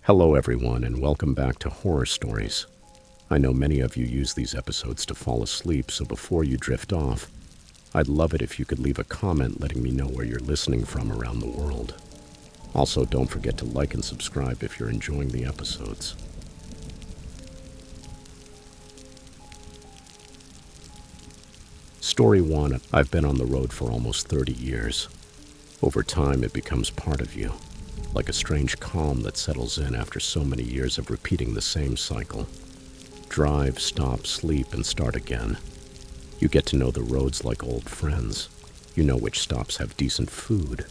Hello everyone and welcome back to Horror Stories. I know many of you use these episodes to fall asleep, so before you drift off, I'd love it if you could leave a comment letting me know where you're listening from around the world. Also, don't forget to like and subscribe if you're enjoying the episodes. Story 1. I've been on the road for almost 30 years. Over time, it becomes part of you, like a strange calm that settles in after so many years of repeating the same cycle. Drive, stop, sleep, and start again. You get to know the roads like old friends. You know which stops have decent food,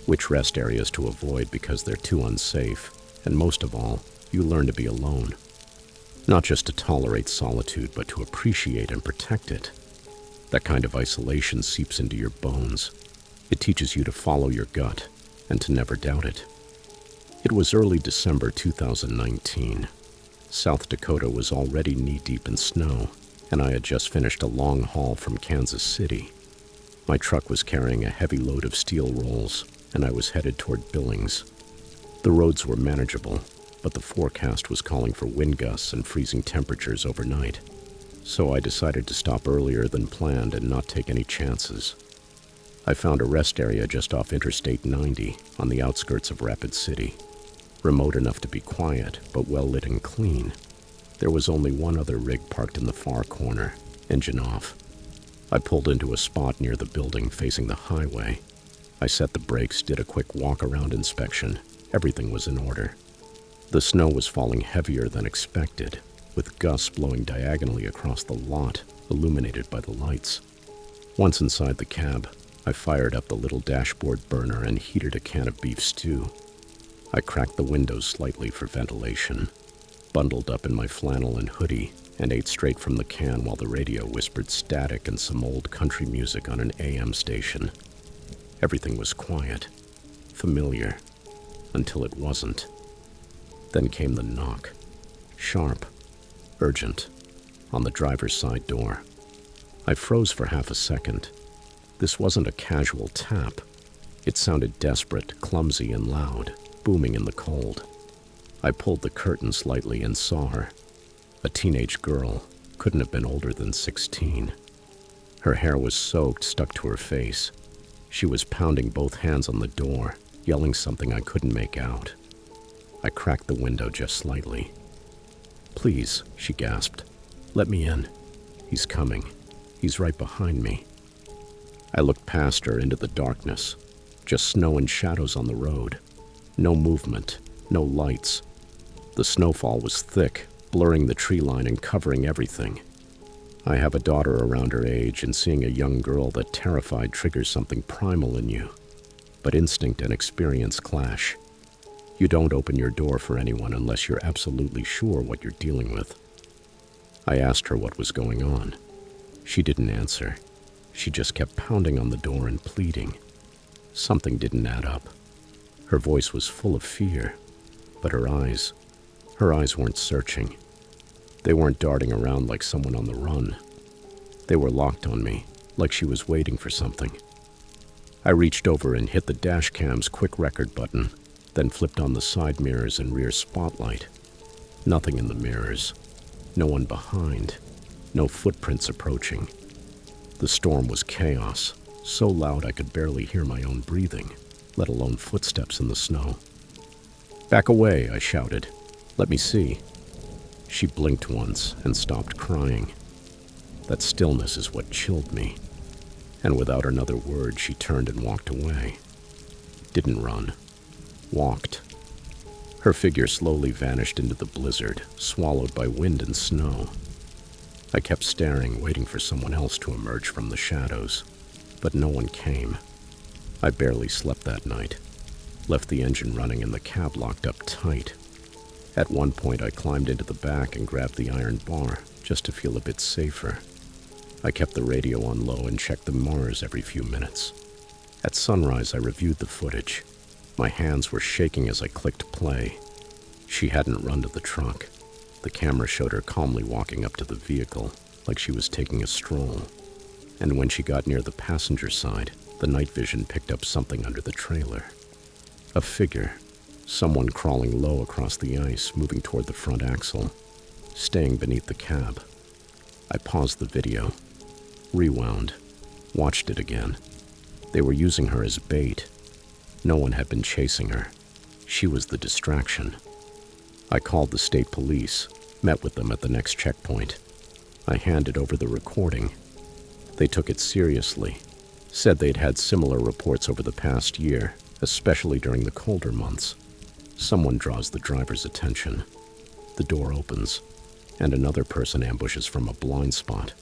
which rest areas to avoid because they're too unsafe, and most of all, you learn to be alone. Not just to tolerate solitude, but to appreciate and protect it. That kind of isolation seeps into your bones. It teaches you to follow your gut and to never doubt it. It was early December 2019. South Dakota was already knee-deep in snow, and I had just finished a long haul from Kansas City. My truck was carrying a heavy load of steel rolls, and I was headed toward Billings. The roads were manageable, but the forecast was calling for wind gusts and freezing temperatures overnight. So I decided to stop earlier than planned and not take any chances. I found a rest area just off Interstate 90 on the outskirts of Rapid City. Remote enough to be quiet, but well lit and clean. There was only one other rig parked in the far corner, engine off. I pulled into a spot near the building facing the highway. I set the brakes, did a quick walk-around inspection. Everything was in order. The snow was falling heavier than expected, with gusts blowing diagonally across the lot, illuminated by the lights. Once inside the cab, I fired up the little dashboard burner and heated a can of beef stew. I cracked the windows slightly for ventilation, bundled up in my flannel and hoodie, and ate straight from the can while the radio whispered static and some old country music on an AM station. Everything was quiet, familiar, until it wasn't. Then came the knock, sharp, urgent, on the driver's side door. I froze for half a second. This wasn't a casual tap. It sounded desperate, clumsy, and loud, booming in the cold. I pulled the curtain slightly and saw her. A teenage girl, couldn't have been older than 16. Her hair was soaked, stuck to her face. She was pounding both hands on the door, yelling something I couldn't make out. I cracked the window just slightly. "Please," she gasped. "Let me in. He's coming. He's right behind me." I looked past her into the darkness. Just snow and shadows on the road. No movement, no lights. The snowfall was thick, blurring the tree line and covering everything. I have a daughter around her age, and seeing a young girl that terrified triggers something primal in you. But instinct and experience clash. You don't open your door for anyone unless you're absolutely sure what you're dealing with. I asked her what was going on. She didn't answer. She just kept pounding on the door and pleading. Something didn't add up. Her voice was full of fear, but her eyes weren't searching. They weren't darting around like someone on the run. They were locked on me, like she was waiting for something. I reached over and hit the dash cam's quick record button, then flipped on the side mirrors and rear spotlight. Nothing in the mirrors. No one behind. No footprints approaching. The storm was chaos, so loud I could barely hear my own breathing, let alone footsteps in the snow. "Back away," I shouted. "Let me see." She blinked once and stopped crying. That stillness is what chilled me. And without another word, she turned and walked away. Didn't run. Walked. Her figure slowly vanished into the blizzard, swallowed by wind and snow. I kept staring, waiting for someone else to emerge from the shadows, but no one came. I barely slept that night. Left the engine running and the cab locked up tight. At one point, I climbed into the back and grabbed the iron bar, just to feel a bit safer. I kept the radio on low and checked the Mars every few minutes. At sunrise, I reviewed the footage. My hands were shaking as I clicked play. She hadn't run to the truck. The camera showed her calmly walking up to the vehicle, like she was taking a stroll. And when she got near the passenger side, the night vision picked up something under the trailer. A figure, Someone crawling low across the ice, moving toward the front axle, staying beneath the cab. I paused the video, rewound, watched it again. They were using her as bait. No one had been chasing her. She was the distraction. I called the state police, met with them at the next checkpoint. I handed over the recording. They took it seriously, said they'd had similar reports over the past year, especially during the colder months. Someone draws the driver's attention. The door opens, and another person ambushes from a blind spot.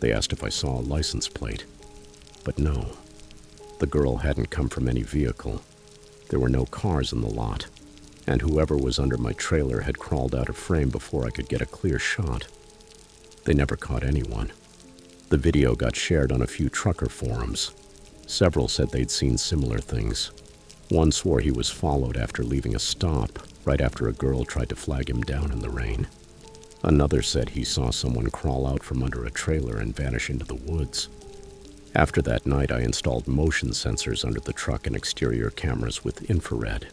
They asked if I saw a license plate, but no. The girl hadn't come from any vehicle. There were no cars in the lot, and whoever was under my trailer had crawled out of frame before I could get a clear shot. They never caught anyone. The video got shared on a few trucker forums. Several said they'd seen similar things. One swore he was followed after leaving a stop, right after a girl tried to flag him down in the rain. Another said he saw someone crawl out from under a trailer and vanish into the woods. After that night, I installed motion sensors under the truck and exterior cameras with infrared.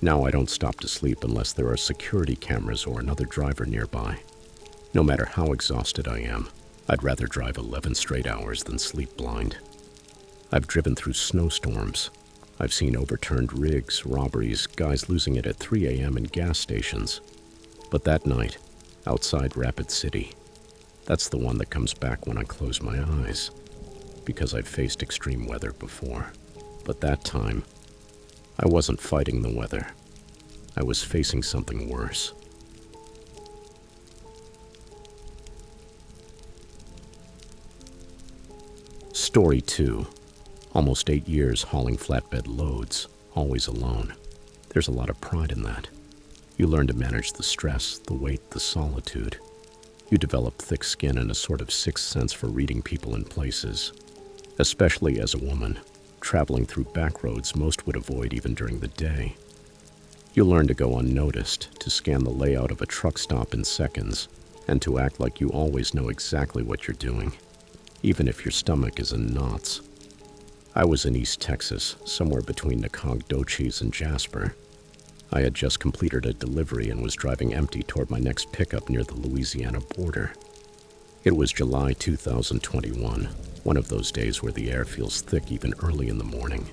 Now I don't stop to sleep unless there are security cameras or another driver nearby. No matter how exhausted I am, I'd rather drive 11 straight hours than sleep blind. I've driven through snowstorms. I've seen overturned rigs, robberies, guys losing it at 3 a.m. in gas stations. But that night, outside Rapid City, that's the one that comes back when I close my eyes. Because I've faced extreme weather before. But that time, I wasn't fighting the weather. I was facing something worse. Story 2. Almost 8 years hauling flatbed loads, always alone. There's a lot of pride in that. You learn to manage the stress, the weight, the solitude. You develop thick skin and a sort of sixth sense for reading people and places. Especially as a woman, traveling through back roads most would avoid even during the day. You learn to go unnoticed, to scan the layout of a truck stop in seconds, and to act like you always know exactly what you're doing, even if your stomach is in knots. I was in East Texas, somewhere between Nacogdoches and Jasper. I had just completed a delivery and was driving empty toward my next pickup near the Louisiana border. It was July 2021, one of those days where the air feels thick even early in the morning.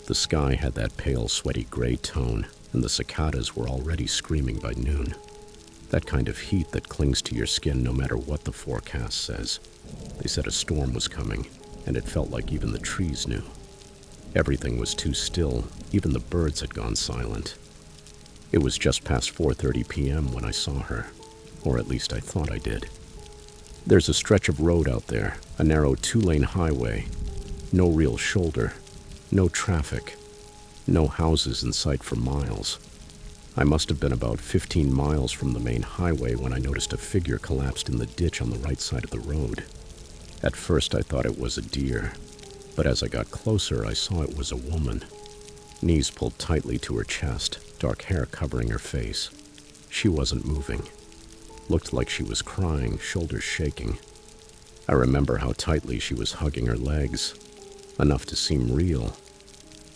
The sky had that pale, sweaty gray tone, and the cicadas were already screaming by noon. That kind of heat that clings to your skin no matter what the forecast says. They said a storm was coming, and it felt like even the trees knew. Everything was too still, even the birds had gone silent. It was just past 4:30 p.m. when I saw her, or at least I thought I did. There's a stretch of road out there, a narrow 2-lane highway. No real shoulder, no traffic, no houses in sight for miles. I must have been about 15 miles from the main highway when I noticed a figure collapsed in the ditch on the right side of the road. At first I thought it was a deer, but as I got closer I saw it was a woman. Knees pulled tightly to her chest, dark hair covering her face. She wasn't moving. Looked like she was crying, shoulders shaking. I remember how tightly she was hugging her legs, enough to seem real.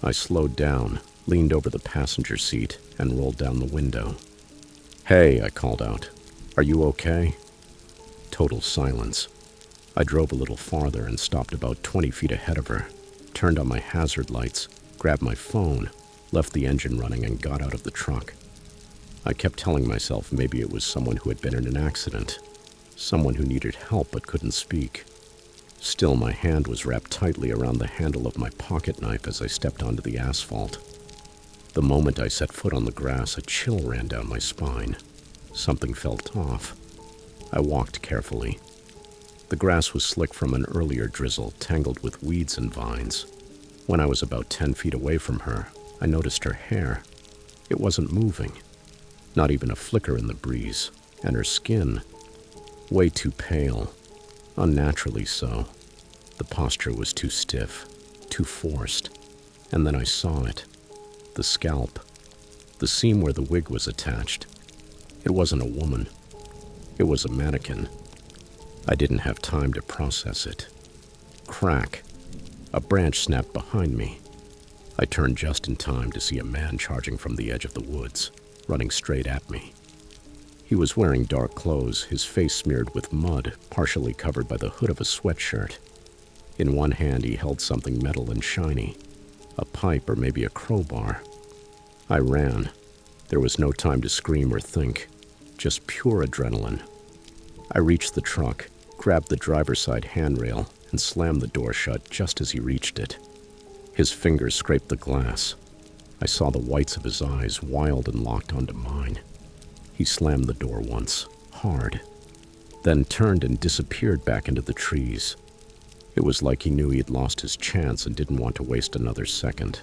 I slowed down, leaned over the passenger seat, and rolled down the window. "Hey," I called out. "Are you okay?" Total silence. I drove a little farther and stopped about 20 feet ahead of her, turned on my hazard lights, grabbed my phone, left the engine running, and got out of the truck. I kept telling myself maybe it was someone who had been in an accident, someone who needed help but couldn't speak. Still, my hand was wrapped tightly around the handle of my pocket knife as I stepped onto the asphalt. The moment I set foot on the grass, a chill ran down my spine. Something felt off. I walked carefully. The grass was slick from an earlier drizzle, tangled with weeds and vines. When I was about 10 feet away from her, I noticed her hair. It wasn't moving, not even a flicker in the breeze, and her skin, way too pale, unnaturally so. The posture was too stiff, too forced. And then I saw it. The scalp. The seam where the wig was attached. It wasn't a woman. It was a mannequin. I didn't have time to process it. Crack. A branch snapped behind me. I turned just in time to see a man charging from the edge of the woods, running straight at me. He was wearing dark clothes, his face smeared with mud, partially covered by the hood of a sweatshirt. In one hand he held something metal and shiny, a pipe or maybe a crowbar. I ran. There was no time to scream or think, just pure adrenaline. I reached the truck, grabbed the driver's side handrail, and slammed the door shut just as he reached it. His fingers scraped the glass. I saw the whites of his eyes wild and locked onto mine. He slammed the door once, hard, then turned and disappeared back into the trees. It was like he knew he'd lost his chance and didn't want to waste another second.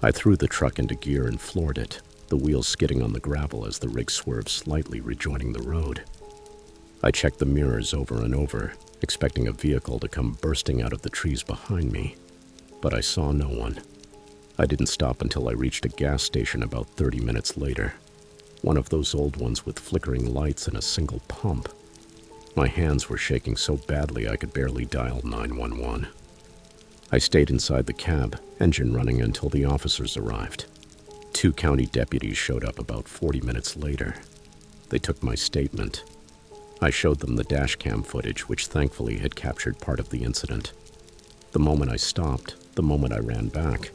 I threw the truck into gear and floored it, the wheels skidding on the gravel as the rig swerved slightly, rejoining the road. I checked the mirrors over and over, expecting a vehicle to come bursting out of the trees behind me, but I saw no one. I didn't stop until I reached a gas station about 30 minutes later, one of those old ones with flickering lights and a single pump. My hands were shaking so badly I could barely dial 911. I stayed inside the cab, engine running, until the officers arrived. 2 county deputies showed up about 40 minutes later. They took my statement. I showed them the dash cam footage, which thankfully had captured part of the incident. The moment I stopped, the moment I ran back.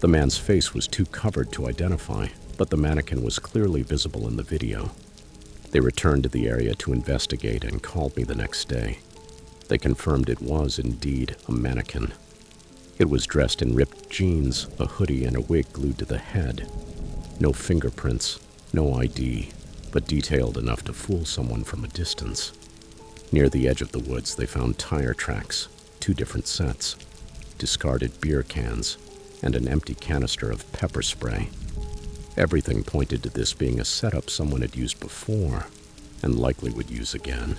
The man's face was too covered to identify, but the mannequin was clearly visible in the video. They returned to the area to investigate and called me the next day. They confirmed it was indeed a mannequin. It was dressed in ripped jeans, a hoodie, and a wig glued to the head. No fingerprints, no ID, but detailed enough to fool someone from a distance. Near the edge of the woods, they found tire tracks, 2 different sets, discarded beer cans, and an empty canister of pepper spray. Everything pointed to this being a setup someone had used before and likely would use again.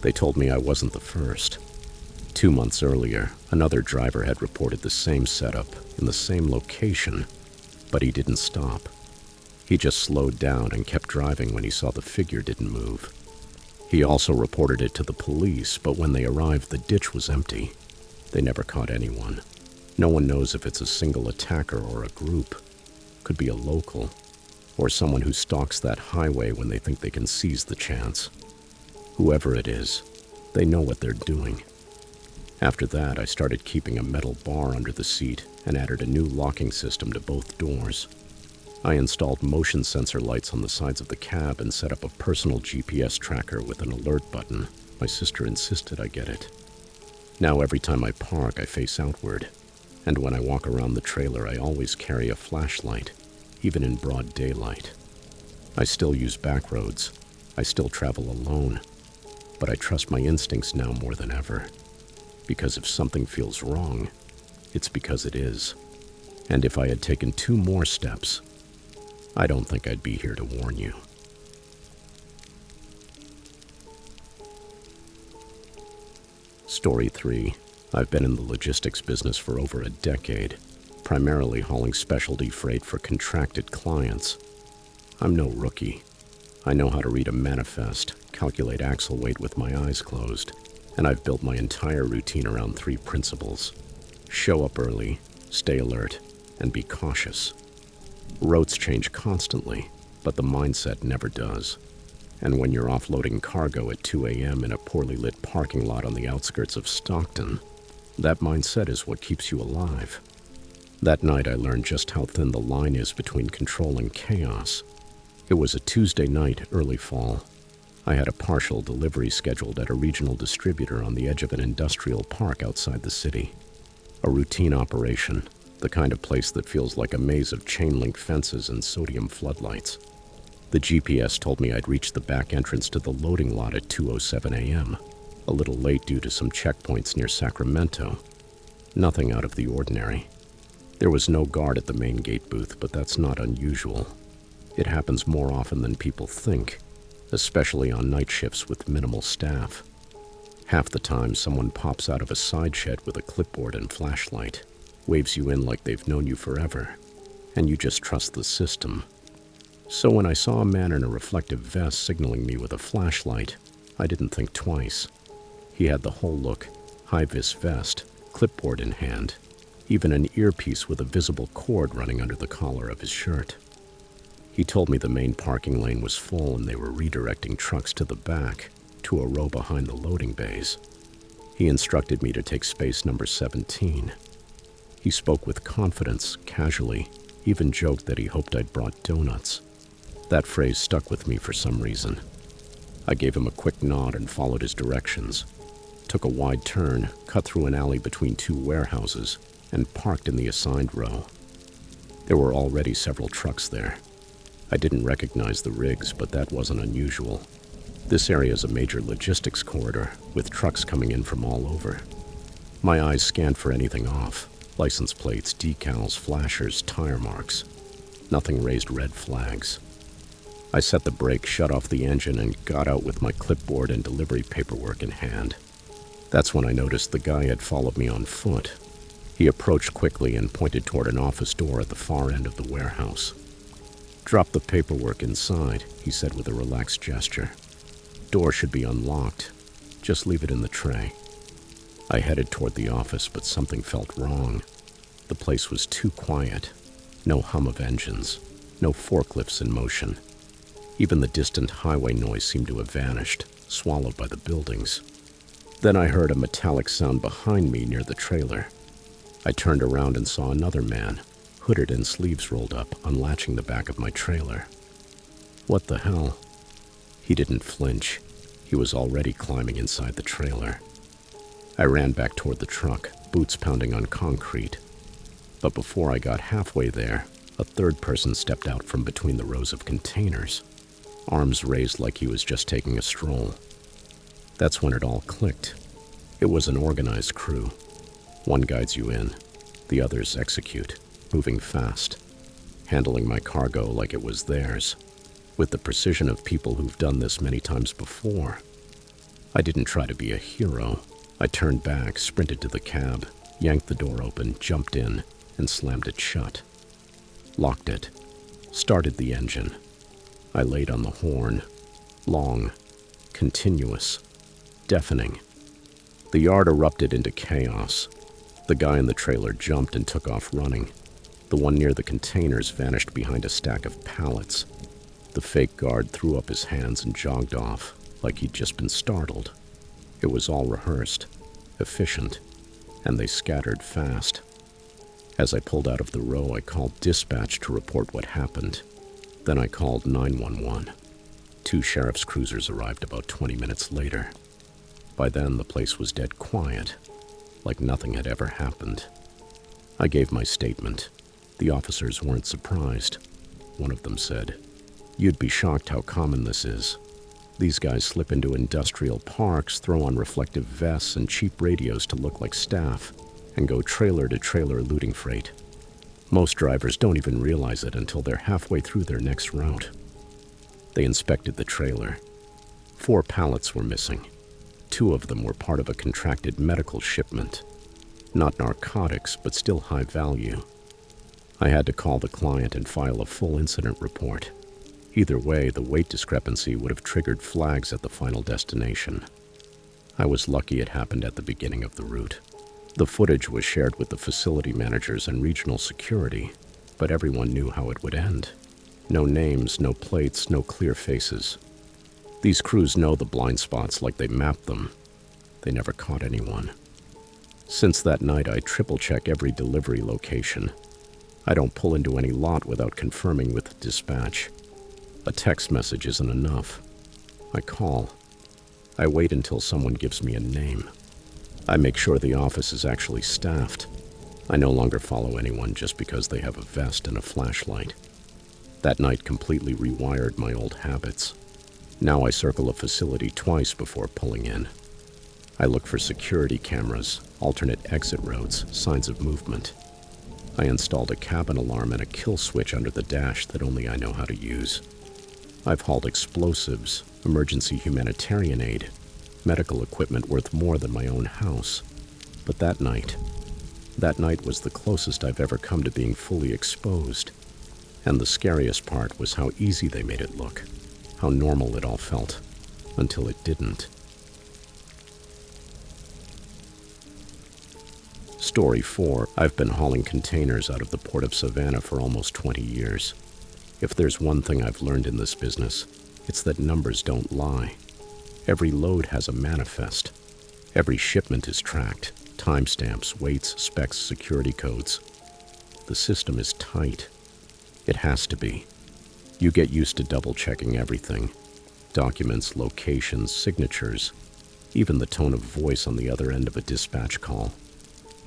They told me I wasn't the first. 2 months earlier, another driver had reported the same setup in the same location, but he didn't stop. He just slowed down and kept driving when he saw the figure didn't move. He also reported it to the police, but when they arrived, the ditch was empty. They never caught anyone. No one knows if it's a single attacker or a group. Could be a local, or someone who stalks that highway when they think they can seize the chance. Whoever it is, they know what they're doing. After that, I started keeping a metal bar under the seat and added a new locking system to both doors. I installed motion sensor lights on the sides of the cab and set up a personal GPS tracker with an alert button. My sister insisted I get it. Now every time I park, I face outward. And when I walk around the trailer, I always carry a flashlight, even in broad daylight. I still use back roads. I still travel alone. But I trust my instincts now more than ever. Because if something feels wrong, it's because it is. And if I had taken 2 more steps, I don't think I'd be here to warn you. Story 3. I've been in the logistics business for over a decade, primarily hauling specialty freight for contracted clients. I'm no rookie. I know how to read a manifest, calculate axle weight with my eyes closed, and I've built my entire routine around 3 principles. Show up early, stay alert, and be cautious. Routes change constantly, but the mindset never does. And when you're offloading cargo at 2 a.m. in a poorly lit parking lot on the outskirts of Stockton, that mindset is what keeps you alive. That night I learned just how thin the line is between control and chaos. It was a Tuesday night, early fall. I had a partial delivery scheduled at a regional distributor on the edge of an industrial park outside the city. A routine operation, the kind of place that feels like a maze of chain-link fences and sodium floodlights. The GPS told me I'd reach the back entrance to the loading lot at 2:07 a.m., a little late due to some checkpoints near Sacramento. Nothing out of the ordinary. There was no guard at the main gate booth, but that's not unusual. It happens more often than people think, especially on night shifts with minimal staff. Half the time, someone pops out of a side shed with a clipboard and flashlight, waves you in like they've known you forever, and you just trust the system. So when I saw a man in a reflective vest signaling me with a flashlight, I didn't think twice. He had the whole look, high-vis vest, clipboard in hand. even an earpiece with a visible cord running under the collar of his shirt. He told me the main parking lane was full and they were redirecting trucks to the back, to a row behind the loading bays. He instructed me to take space number 17. He spoke with confidence, casually, even joked that he hoped I'd brought donuts. That phrase stuck with me for some reason. I gave him a quick nod and followed his directions, took a wide turn, cut through an alley between two warehouses, and parked in the assigned row. There were already several trucks there. I didn't recognize the rigs, but that wasn't unusual. This area is a major logistics corridor, with trucks coming in from all over. My eyes scanned for anything off: license plates, decals, flashers, tire marks. Nothing raised red flags. I set the brake, shut off the engine, and got out with my clipboard and delivery paperwork in hand. That's when I noticed the guy had followed me on foot. He approached quickly and pointed toward an office door at the far end of the warehouse. "Drop the paperwork inside," he said with a relaxed gesture. "Door should be unlocked. Just leave it in the tray." I headed toward the office, but something felt wrong. The place was too quiet. No hum of engines. No forklifts in motion. Even the distant highway noise seemed to have vanished, swallowed by the buildings. Then I heard a metallic sound behind me near the trailer. I turned around and saw another man, hooded and sleeves rolled up, unlatching the back of my trailer. What the hell? He didn't flinch. He was already climbing inside the trailer. I ran back toward the truck, boots pounding on concrete. But before I got halfway there, a third person stepped out from between the rows of containers, arms raised like he was just taking a stroll. That's when it all clicked. It was an organized crew. One guides you in, the others execute, moving fast, handling my cargo like it was theirs, with the precision of people who've done this many times before. I didn't try to be a hero. I turned back, sprinted to the cab, yanked the door open, jumped in, and slammed it shut. Locked it, started the engine. I laid on the horn, long, continuous, deafening. The yard erupted into chaos. The guy in the trailer jumped and took off running. The one near the containers vanished behind a stack of pallets. The fake guard threw up his hands and jogged off, like he'd just been startled. It was all rehearsed, efficient, and they scattered fast. As I pulled out of the row, I called dispatch to report what happened. Then I called 911. 2 sheriff's cruisers arrived about 20 minutes later. By then, the place was dead quiet, like nothing had ever happened. I gave my statement. The officers weren't surprised. One of them said, "You'd be shocked how common this is. These guys slip into industrial parks, throw on reflective vests and cheap radios to look like staff, and go trailer to trailer looting freight. Most drivers don't even realize it until they're halfway through their next route." They inspected the trailer. 4 pallets were missing. 2 of them were part of a contracted medical shipment. Not narcotics, but still high value. I had to call the client and file a full incident report. Either way, the weight discrepancy would have triggered flags at the final destination. I was lucky it happened at the beginning of the route. The footage was shared with the facility managers and regional security, but everyone knew how it would end. No names, no plates, no clear faces. These crews know the blind spots like they mapped them. They never caught anyone. Since that night, I triple-check every delivery location. I don't pull into any lot without confirming with dispatch. A text message isn't enough. I call. I wait until someone gives me a name. I make sure the office is actually staffed. I no longer follow anyone just because they have a vest and a flashlight. That night completely rewired my old habits. Now I circle a facility twice before pulling in. I look for security cameras, alternate exit roads, signs of movement. I installed a cabin alarm and a kill switch under the dash that only I know how to use. I've hauled explosives, emergency humanitarian aid, medical equipment worth more than my own house. But that night was the closest I've ever come to being fully exposed. And the scariest part was how easy they made it look, how normal it all felt, until it didn't. Story 4. I've been hauling containers out of the port of Savannah for almost 20 years. If there's one thing I've learned in this business, it's that numbers don't lie. Every load has a manifest. Every shipment is tracked. Timestamps, weights, specs, security codes. The system is tight. It has to be. You get used to double-checking everything. Documents, locations, signatures, even the tone of voice on the other end of a dispatch call.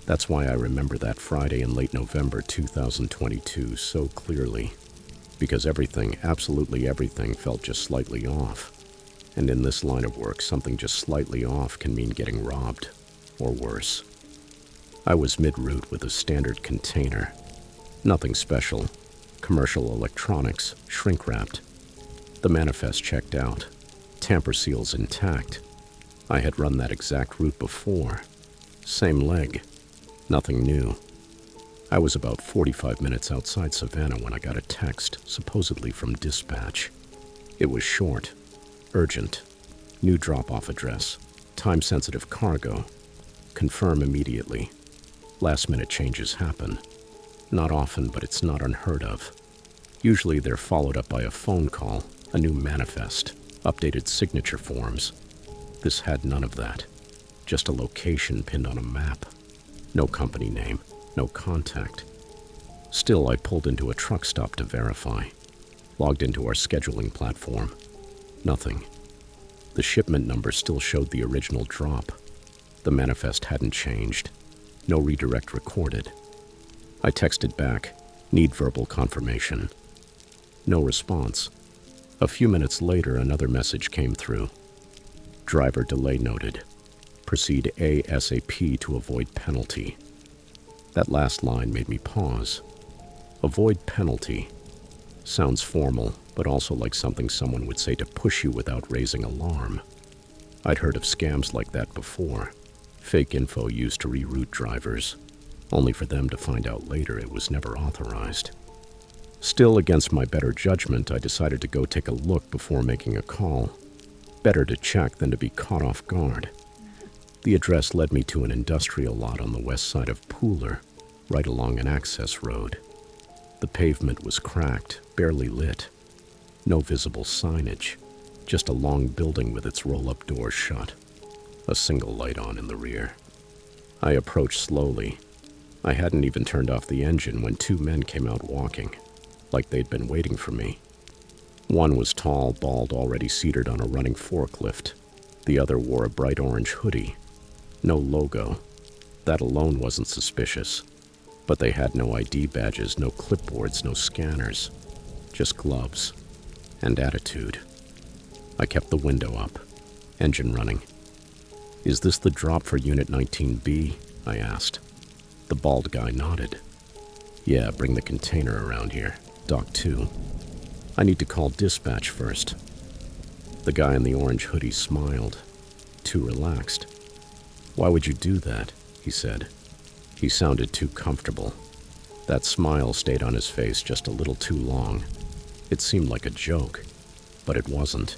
That's why I remember that Friday in late November 2022 so clearly. Because everything, absolutely everything, felt just slightly off. And in this line of work, something just slightly off can mean getting robbed, or worse. I was mid-route with a standard container. Nothing special. Commercial electronics, shrink-wrapped. The manifest checked out. Tamper seals intact. I had run that exact route before. Same leg. Nothing new. I was about 45 minutes outside Savannah when I got a text, supposedly from dispatch. It was short. Urgent. New drop-off address. Time-sensitive cargo. Confirm immediately. Last-minute changes happen. Not often, but it's not unheard of. Usually they're followed up by a phone call, a new manifest, updated signature forms. This had none of that. Just a location pinned on a map. No company name, no contact. Still, I pulled into a truck stop to verify. Logged into our scheduling platform. Nothing. The shipment number still showed the original drop. The manifest hadn't changed. No redirect recorded. I texted back, need verbal confirmation. No response. A few minutes later, another message came through. Driver delay noted. Proceed ASAP to avoid penalty. That last line made me pause. Avoid penalty. Sounds formal, but also like something someone would say to push you without raising alarm. I'd heard of scams like that before. Fake info used to reroute drivers, only for them to find out later it was never authorized. Still, against my better judgment, I decided to go take a look before making a call. Better to check than to be caught off guard. The address led me to an industrial lot on the west side of Pooler, right along an access road. The pavement was cracked, barely lit. No visible signage, just a long building with its roll-up doors shut. A single light on in the rear. I approached slowly. I hadn't even turned off the engine when two men came out walking, like they'd been waiting for me. One was tall, bald, already seated on a running forklift. The other wore a bright orange hoodie. No logo. That alone wasn't suspicious. But they had no ID badges, no clipboards, no scanners. Just gloves. And attitude. I kept the window up. Engine running. "Is this the drop for Unit 19B?" I asked. The bald guy nodded. "Yeah, bring the container around here. Dock 2. I need to call dispatch first." The guy in the orange hoodie smiled. Too relaxed. "Why would you do that?" he said. He sounded too comfortable. That smile stayed on his face just a little too long. It seemed like a joke, but it wasn't.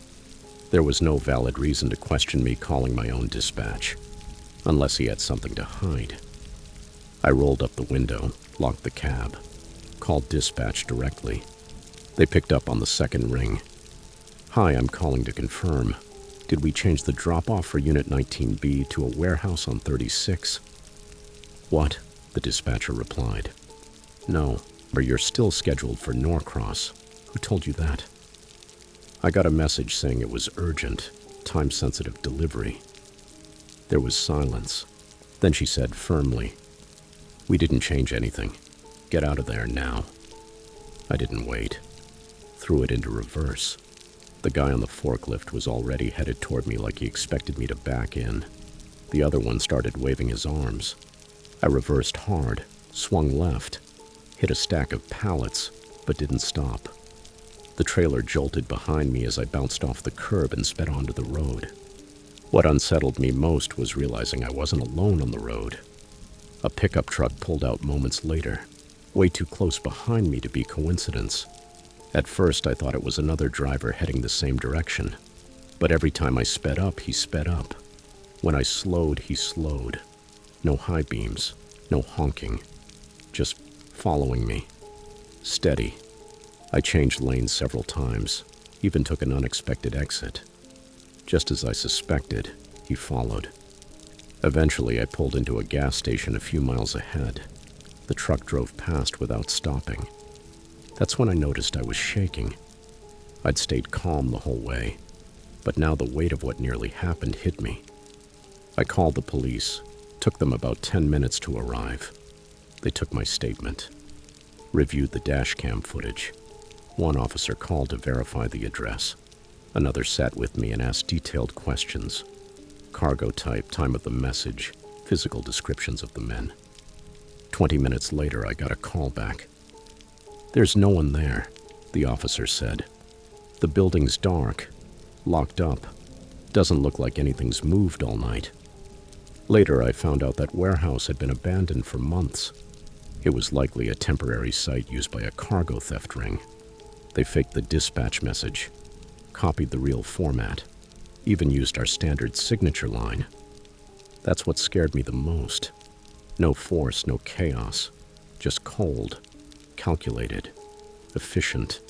There was no valid reason to question me calling my own dispatch, unless he had something to hide. I rolled up the window, locked the cab, called dispatch directly. They picked up on the second ring. "Hi, I'm calling to confirm. Did we change the drop-off for Unit 19B to a warehouse on 36? "What?" the dispatcher replied. "No, but you're still scheduled for Norcross. Who told you that?" I got a message saying it was urgent, time-sensitive delivery. There was silence. Then she said firmly, "We didn't change anything. Get out of there now." I didn't wait. Threw it into reverse. The guy on the forklift was already headed toward me like he expected me to back in. The other one started waving his arms. I reversed hard, swung left, hit a stack of pallets, but didn't stop. The trailer jolted behind me as I bounced off the curb and sped onto the road. What unsettled me most was realizing I wasn't alone on the road. A pickup truck pulled out moments later, way too close behind me to be coincidence. At first, I thought it was another driver heading the same direction. But every time I sped up, he sped up. When I slowed, he slowed. No high beams, No honking, just following me. Steady. I changed lanes several times, even took an unexpected exit. Just as I suspected, he followed. Eventually, I pulled into a gas station a few miles ahead. The truck drove past without stopping. That's when I noticed I was shaking. I'd stayed calm the whole way, but now the weight of what nearly happened hit me. I called the police. Took them about 10 minutes to arrive. They took my statement, reviewed the dash cam footage. One officer called to verify the address. Another sat with me and asked detailed questions. Cargo type, time of the message, physical descriptions of the men. 20 minutes later, I got a call back. "There's no one there," the officer said. "The building's dark, locked up. Doesn't look like anything's moved all night." Later, I found out that warehouse had been abandoned for months. It was likely a temporary site used by a cargo theft ring. They faked the dispatch message, copied the real format, even used our standard signature line. That's what scared me the most. No force, no chaos, just cold, calculated, efficient,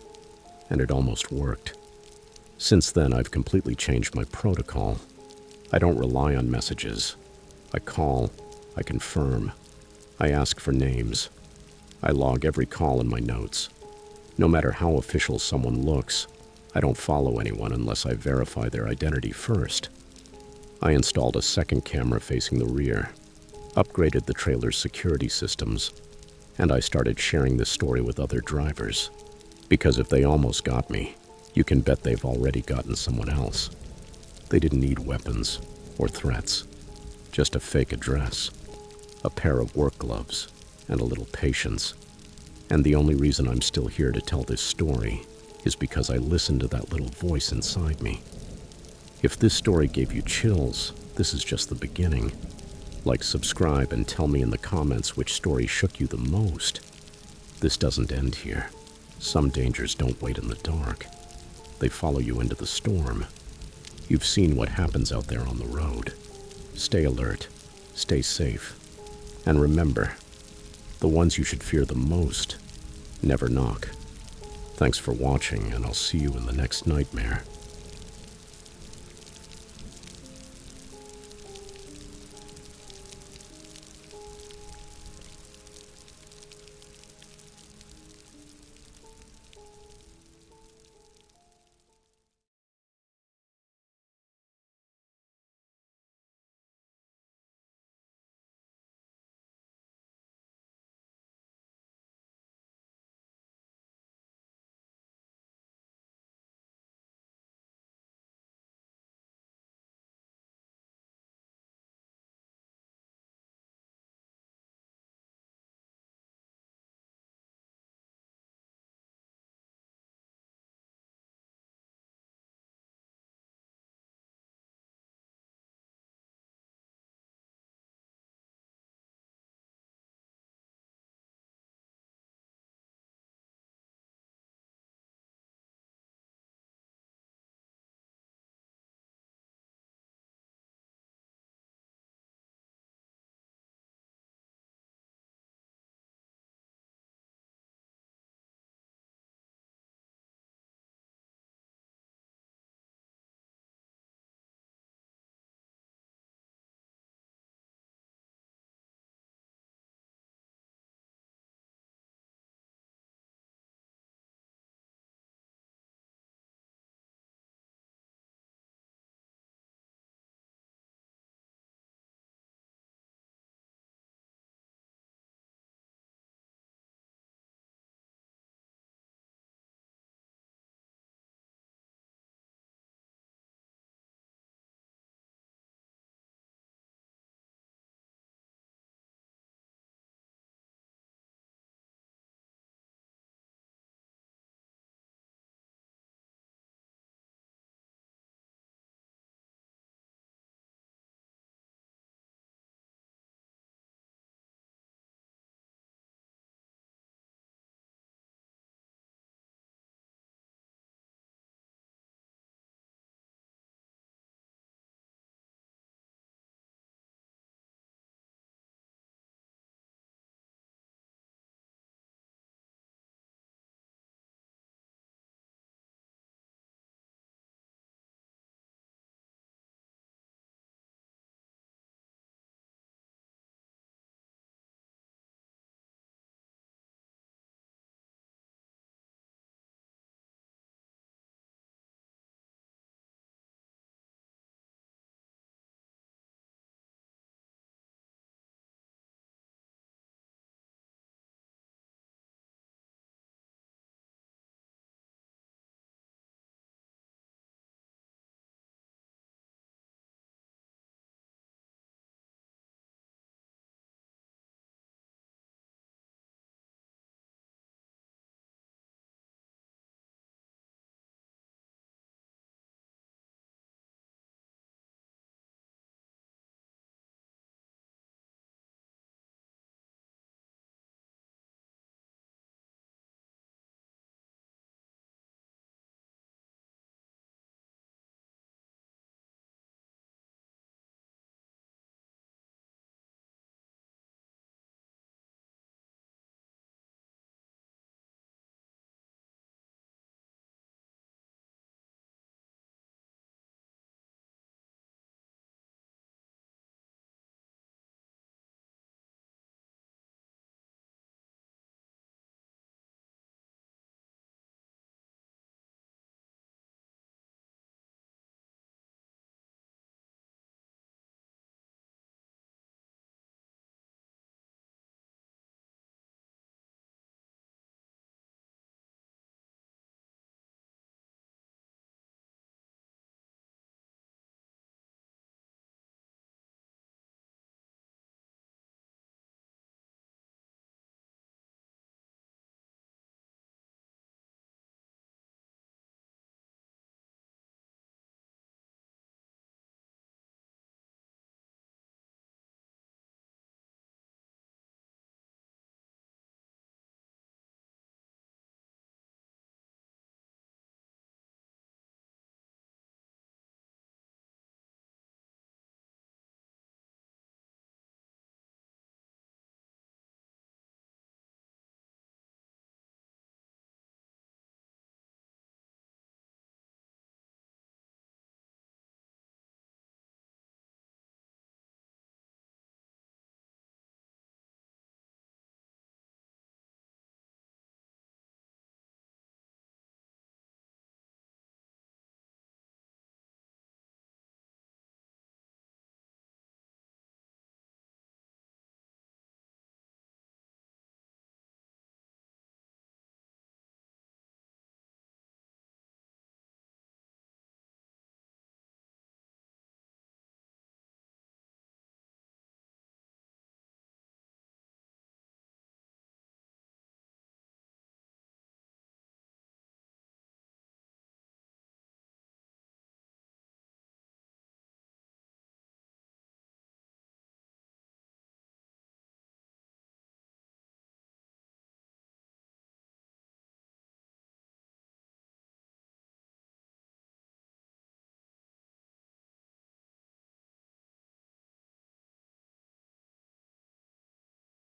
and it almost worked. Since then, I've completely changed my protocol. I don't rely on messages. I call, I confirm, I ask for names. I log every call in my notes. No matter how official someone looks, I don't follow anyone unless I verify their identity first. I installed a second camera facing the rear, upgraded the trailer's security systems, and I started sharing this story with other drivers. Because if they almost got me, you can bet they've already gotten someone else. They didn't need weapons or threats. Just a fake address, a pair of work gloves, and a little patience. And the only reason I'm still here to tell this story is because I listened to that little voice inside me. If this story gave you chills, this is just the beginning. Like, subscribe, and tell me in the comments which story shook you the most. This doesn't end here. Some dangers don't wait in the dark. They follow you into the storm. You've seen what happens out there on the road. Stay alert, stay safe, and remember, the ones you should fear the most never knock. Thanks for watching, and I'll see you in the next nightmare.